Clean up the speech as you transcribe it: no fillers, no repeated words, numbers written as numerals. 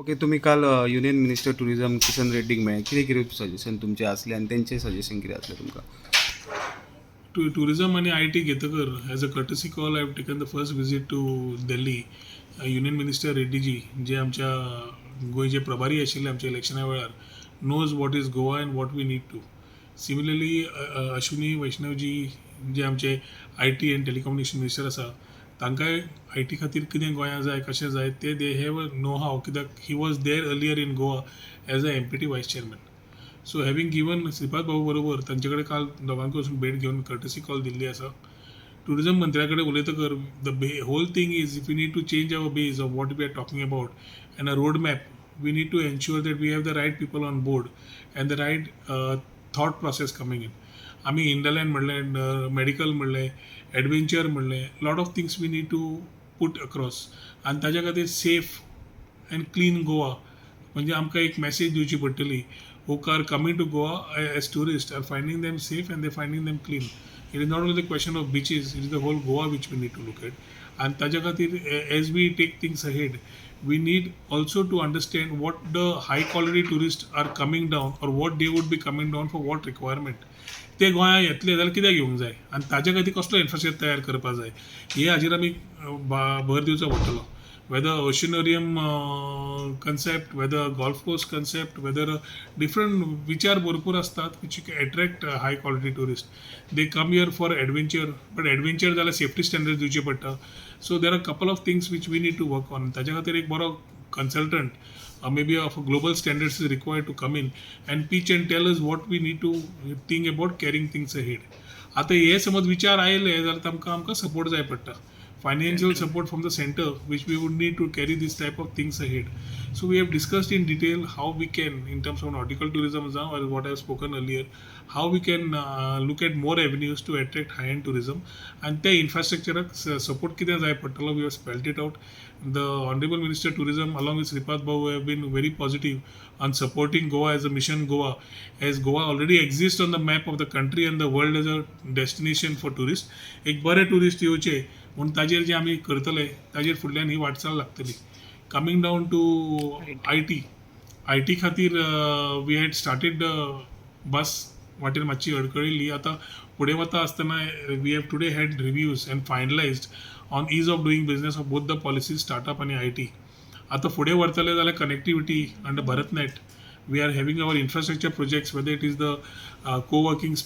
Okay, तुम्ही काल union minister tourism Kishan रेड्डीक मेळ्ळे. कितें कितें सजेशन तुमचें आसलें आनी तेंचें सजेशन कितें आसलें तुमकां? Tourism आणि IT घेतकर as a courtesy call I have taken the first visit to Delhi. Union minister Reddy ji जे आमच्या गोंयचे प्रभारी आशिल्ले आमच्या इलेक्शना वेळार knows what is Goa and what we need to. Similarly Ashwini Vaishnaw ji जे आमचे IT अँड टेलिकम्युनिकेशन मिनिस्टर आसा तांकांय IT खातीर कितें गोंयां जाय कशें जाय ते दे हॅव अ नो हाव, कित्याक he was there earlier in Goa as a MPT vice chairman. So having given Shripad Bhau बरोबर तांचे कडेन काल दोगांक वचून भेट घेवन कर्टसी कॉल दिल्ली आसा. टुरिझम मंत्र्या कडेन उलयतकर the whole thing is if we need to change our base of what we are talking about and a road map we need to ensure that we have the right people on board and the right thought process coming in. आमी inland म्हणलें, medical म्हणलें, adventure म्हणलें, lot of things we need to put across आनी ताच्या खातीर safe and clean Goa म्हणजे आमकां एक मॅसेज दिवची पडटली. who are coming to Goa as tourists are finding them safe and they're finding them clean. It is not only the question of beaches, it is the whole Goa which we need to look at. And ताच्या खातीर as we take things ahead, we need also to understand what the high quality tourists are coming down or what they would be coming down for what requirement. ते गोंया येतले जाल्यार कित्याक येवंक जाय आनी ताच्या खातीर कसलो इन्फ्रास्ट्रक्चर तयार करपा जाय हे हाजेर आमी भर दिवचो पडटलो. Whether oceanarium concept, whether golf course concept, whether different विचार भरपूर असतात which attract high quality tourists. They come here for adventure, but adventure जाल्यार safety standards दिवचे पडटा. So there are a couple of things which we need to work on. ताच्या खातीर एक बरो consultant maybe of global standards is required to come in and pitch and tell us what we need to think about carrying things ahead. आता हे समज विचार आयले जाल्यार आमकां सपोर्ट जाय पडटा. Financial support from the center which we would need to carry this type of things ahead. So we have discussed in detail how we can, in terms of nautical tourism or what I have spoken earlier, how we can look at more avenues to attract high-end tourism and the infrastructure support कितें जाय पडटलो. We have spelled it out. The Honorable Minister Tourism along with Sripad Babu have been very positive on supporting Goa as a mission Goa, as Goa already exists on the map of the country and the world as a destination for tourists. एक बरे tourist येवचे म्हणून ताजेर जे आमी करतले ताजेर फुडल्यान ही वाटचाल लागतली. कमिंग डावन टू IT खातीर वी हॅड स्टार्टेड बस वाटेर मातशी अडकळिल्ली. आतां फुडें वता आसतना we have today had reviews and finalised on ease of doing business of both the policies startup आनी IT. आतां फुडें व्हरतले जाल्यार connectivity under BharatNet we are having our infrastructure projects whether it is the co-working